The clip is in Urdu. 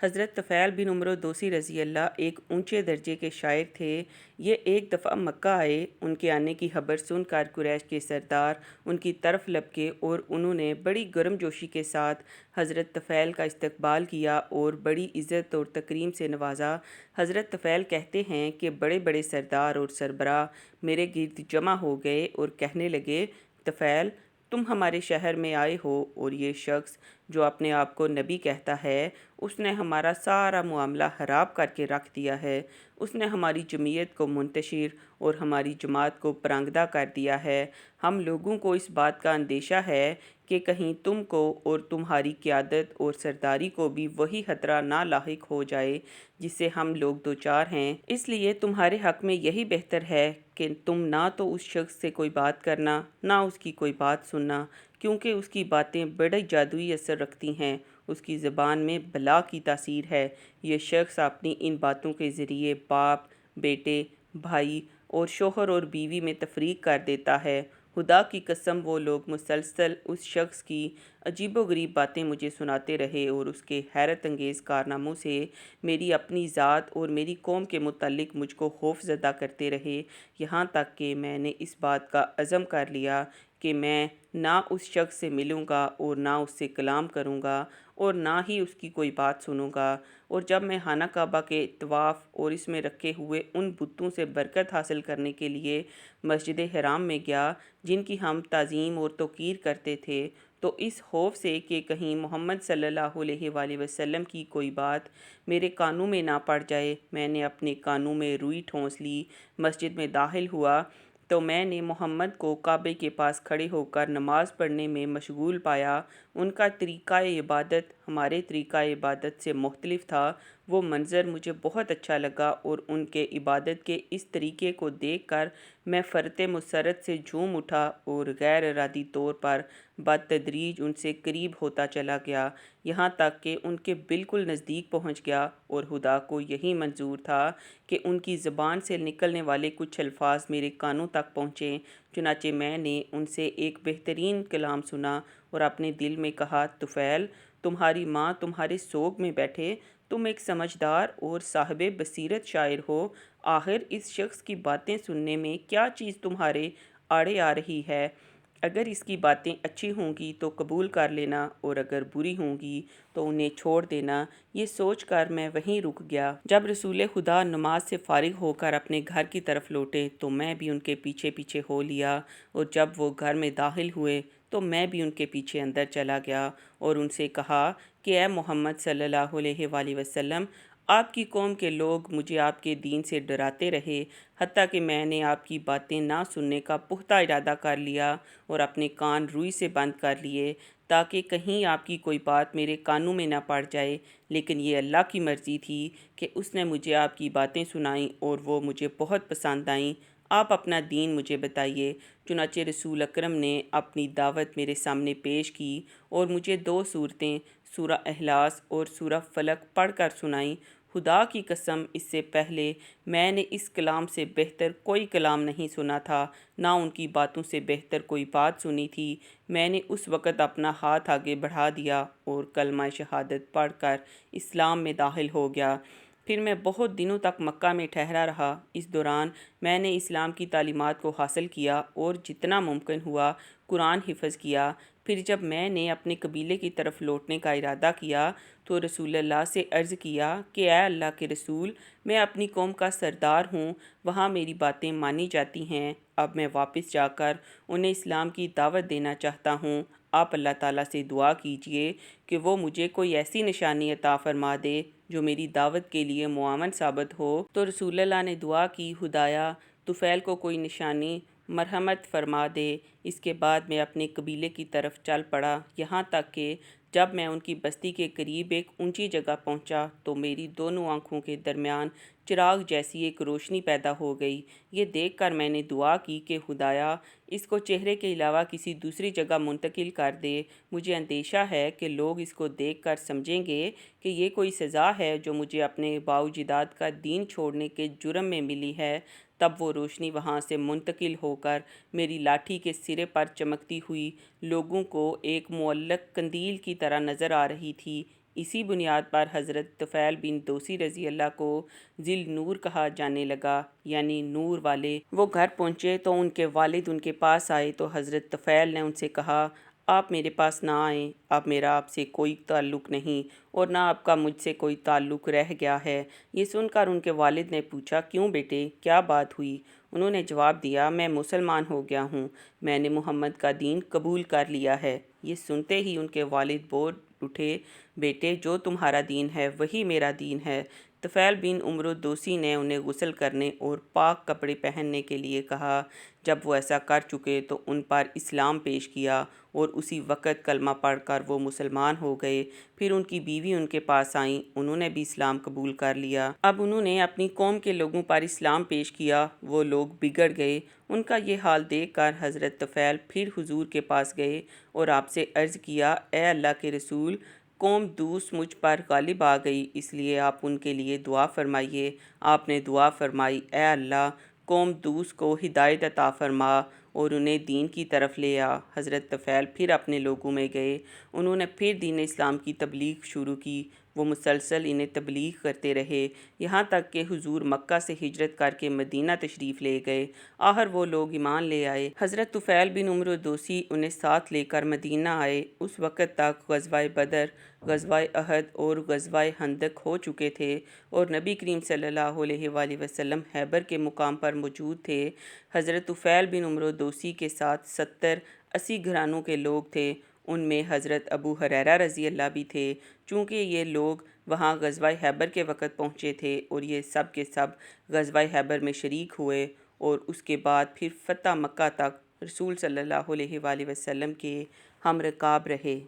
حضرت طفیل بن عمرو دوسی رضی اللہ ایک اونچے درجے کے شاعر تھے۔ یہ ایک دفعہ مکہ آئے۔ ان کے آنے کی خبر سن کر قریش کے سردار ان کی طرف لپکے اور انہوں نے بڑی گرم جوشی کے ساتھ حضرت طفیل کا استقبال کیا اور بڑی عزت اور تکریم سے نوازا۔ حضرت طفیل کہتے ہیں کہ بڑے بڑے سردار اور سربراہ میرے گرد جمع ہو گئے اور کہنے لگے، طفیل، تم ہمارے شہر میں آئے ہو اور یہ شخص جو اپنے آپ کو نبی کہتا ہے، اس نے ہمارا سارا معاملہ خراب کر کے رکھ دیا ہے۔ اس نے ہماری جمعیت کو منتشر اور ہماری جماعت کو پرانگدہ کر دیا ہے۔ ہم لوگوں کو اس بات کا اندیشہ ہے کہ کہیں تم کو اور تمہاری قیادت اور سرداری کو بھی وہی خطرہ نہ لاحق ہو جائے جس سے ہم لوگ دوچار ہیں۔ اس لیے تمہارے حق میں یہی بہتر ہے کہ تم نہ تو اس شخص سے کوئی بات کرنا، نہ اس کی کوئی بات سننا، کیونکہ اس کی باتیں بڑے جادوئی اثر رکھتی ہیں۔ اس کی زبان میں بلا کی تاثیر ہے۔ یہ شخص اپنی ان باتوں کے ذریعے باپ، بیٹے، بھائی اور شوہر اور بیوی میں تفریق کر دیتا ہے۔ خدا کی قسم، وہ لوگ مسلسل اس شخص کی عجیب و غریب باتیں مجھے سناتے رہے اور اس کے حیرت انگیز کارناموں سے میری اپنی ذات اور میری قوم کے متعلق مجھ کو خوف زدہ کرتے رہے، یہاں تک کہ میں نے اس بات کا عزم کر لیا کہ میں نہ اس شخص سے ملوں گا اور نہ اس سے کلام کروں گا اور نہ ہی اس کی کوئی بات سنوں گا۔ اور جب میں خانہ کعبہ کے طواف اور اس میں رکھے ہوئے ان بتوں سے برکت حاصل کرنے کے لیے مسجد حرام میں گیا جن کی ہم تعظیم اور توقیر کرتے تھے، تو اس خوف سے کہ کہیں محمد صلی اللہ علیہ وآلہ وسلم کی کوئی بات میرے کانوں میں نہ پڑ جائے، میں نے اپنے کانوں میں روئی ٹھونس لی۔ مسجد میں داخل ہوا تو میں نے محمد کو کعبے کے پاس کھڑے ہو کر نماز پڑھنے میں مشغول پایا۔ ان کا طریقہ عبادت ہمارے طریقہ عبادت سے مختلف تھا۔ وہ منظر مجھے بہت اچھا لگا اور ان کے عبادت کے اس طریقے کو دیکھ کر میں فرط مسرت سے جھوم اٹھا اور غیر ارادی طور پر بتدریج ان سے قریب ہوتا چلا گیا، یہاں تک کہ ان کے بالکل نزدیک پہنچ گیا، اور خدا کو یہی منظور تھا کہ ان کی زبان سے نکلنے والے کچھ الفاظ میرے کانوں تک پہنچیں۔ چنانچہ میں نے ان سے ایک بہترین کلام سنا اور اپنے دل میں کہا، طفیل، تمہاری ماں تمہارے سوگ میں بیٹھے، تم ایک سمجھدار اور صاحب بصیرت شاعر ہو، آخر اس شخص کی باتیں سننے میں کیا چیز تمہارے آڑے آ رہی ہے؟ اگر اس کی باتیں اچھی ہوں گی تو قبول کر لینا اور اگر بری ہوں گی تو انہیں چھوڑ دینا۔ یہ سوچ کر میں وہیں رک گیا۔ جب رسول خدا نماز سے فارغ ہو کر اپنے گھر کی طرف لوٹے تو میں بھی ان کے پیچھے پیچھے ہو لیا، اور جب وہ گھر میں داخل ہوئے تو میں بھی ان کے پیچھے اندر چلا گیا اور ان سے کہا کہ اے محمد صلی اللہ علیہ وآلہ وسلم، آپ کی قوم کے لوگ مجھے آپ کے دین سے ڈراتے رہے، حتیٰ کہ میں نے آپ کی باتیں نہ سننے کا پختہ ارادہ کر لیا اور اپنے کان روئی سے بند کر لیے تاکہ کہیں آپ کی کوئی بات میرے کانوں میں نہ پڑ جائے، لیکن یہ اللہ کی مرضی تھی کہ اس نے مجھے آپ کی باتیں سنائیں اور وہ مجھے بہت پسند آئیں۔ آپ اپنا دین مجھے بتائیے۔ چنانچہ رسول اکرم نے اپنی دعوت میرے سامنے پیش کی اور مجھے دو صورتیں، سورہ اخلاص اور سورہ فلق پڑھ کر سنائیں۔ خدا کی قسم، اس سے پہلے میں نے اس کلام سے بہتر کوئی کلام نہیں سنا تھا، نہ ان کی باتوں سے بہتر کوئی بات سنی تھی۔ میں نے اس وقت اپنا ہاتھ آگے بڑھا دیا اور کلمہ شہادت پڑھ کر اسلام میں داخل ہو گیا۔ پھر میں بہت دنوں تک مکہ میں ٹھہرا رہا۔ اس دوران میں نے اسلام کی تعلیمات کو حاصل کیا اور جتنا ممکن ہوا قرآن حفظ کیا۔ پھر جب میں نے اپنے قبیلے کی طرف لوٹنے کا ارادہ کیا تو رسول اللہ سے عرض کیا کہ اے اللہ کے رسول، میں اپنی قوم کا سردار ہوں، وہاں میری باتیں مانی جاتی ہیں، اب میں واپس جا کر انہیں اسلام کی دعوت دینا چاہتا ہوں۔ آپ اللہ تعالیٰ سے دعا کیجئے کہ وہ مجھے کوئی ایسی نشانی عطا فرما دے جو میری دعوت کے لیے معاون ثابت ہو۔ تو رسول اللہ نے دعا کی، خدایا طفیل کو کوئی نشانی مرحمت فرما دے۔ اس کے بعد میں اپنے قبیلے کی طرف چل پڑا، یہاں تک کہ جب میں ان کی بستی کے قریب ایک اونچی جگہ پہنچا تو میری دونوں آنکھوں کے درمیان چراغ جیسی ایک روشنی پیدا ہو گئی۔ یہ دیکھ کر میں نے دعا کی کہ خدایا اس کو چہرے کے علاوہ کسی دوسری جگہ منتقل کر دے، مجھے اندیشہ ہے کہ لوگ اس کو دیکھ کر سمجھیں گے کہ یہ کوئی سزا ہے جو مجھے اپنے آباء و اجداد کا دین چھوڑنے کے جرم میں ملی ہے۔ تب وہ روشنی وہاں سے منتقل ہو کر میری لاٹھی کے سرے پر چمکتی ہوئی لوگوں کو ایک معلق قندیل کی طرح نظر آ رہی تھی۔ اسی بنیاد پر حضرت طفیل بن دوسی رضی اللہ کو ذی النور کہا جانے لگا، یعنی نور والے۔ وہ گھر پہنچے تو ان کے والد ان کے پاس آئے تو حضرت طفیل نے ان سے کہا، آپ میرے پاس نہ آئیں، اب میرا آپ سے کوئی تعلق نہیں اور نہ آپ کا مجھ سے کوئی تعلق رہ گیا ہے۔ یہ سن کر ان کے والد نے پوچھا، کیوں بیٹے، کیا بات ہوئی؟ انہوں نے جواب دیا، میں مسلمان ہو گیا ہوں، میں نے محمد کا دین قبول کر لیا ہے۔ یہ سنتے ہی ان کے والد بول اٹھے، بیٹے جو تمہارا دین ہے وہی میرا دین ہے۔ طفیل بن عمرو دوسی نے انہیں غسل کرنے اور پاک کپڑے پہننے کے لیے کہا۔ جب وہ ایسا کر چکے تو ان پر اسلام پیش کیا اور اسی وقت کلمہ پڑھ کر وہ مسلمان ہو گئے۔ پھر ان کی بیوی ان کے پاس آئیں، انہوں نے بھی اسلام قبول کر لیا۔ اب انہوں نے اپنی قوم کے لوگوں پر اسلام پیش کیا، وہ لوگ بگڑ گئے۔ ان کا یہ حال دیکھ کر حضرت طفیل پھر حضور کے پاس گئے اور آپ سے عرض کیا، اے اللہ کے رسول، قوم دوس مجھ پر غالب آ گئی، اس لیے آپ ان کے لیے دعا فرمائیے۔ آپ نے دعا فرمائی، اے اللہ، قوم دوس کو ہدایت عطا فرما اور انہیں دین کی طرف لے آ۔ حضرت طفیل پھر اپنے لوگوں میں گئے، انہوں نے پھر دین اسلام کی تبلیغ شروع کی۔ وہ مسلسل انہیں تبلیغ کرتے رہے، یہاں تک کہ حضور مکہ سے ہجرت کر کے مدینہ تشریف لے گئے۔ آخر وہ لوگ ایمان لے آئے۔ حضرت طفیل بن عمرو دوسی انہیں ساتھ لے کر مدینہ آئے۔ اس وقت تک غزوہ بدر، غزوہ احد اور غزوہ خندق ہو چکے تھے اور نبی کریم صلی اللہ علیہ وآلہ وسلم خیبر کے مقام پر موجود تھے۔ حضرت طفیل بن عمرو دوسی کے ساتھ 70-80 گھرانوں کے لوگ تھے، ان میں حضرت ابو ہریرہ رضی اللہ بھی تھے۔ چونکہ یہ لوگ وہاں غزوہ خیبر کے وقت پہنچے تھے اور یہ سب کے سب غزوہ خیبر میں شریک ہوئے اور اس کے بعد پھر فتح مکہ تک رسول صلی اللہ علیہ وآلہ وسلم کے ہم رکاب رہے۔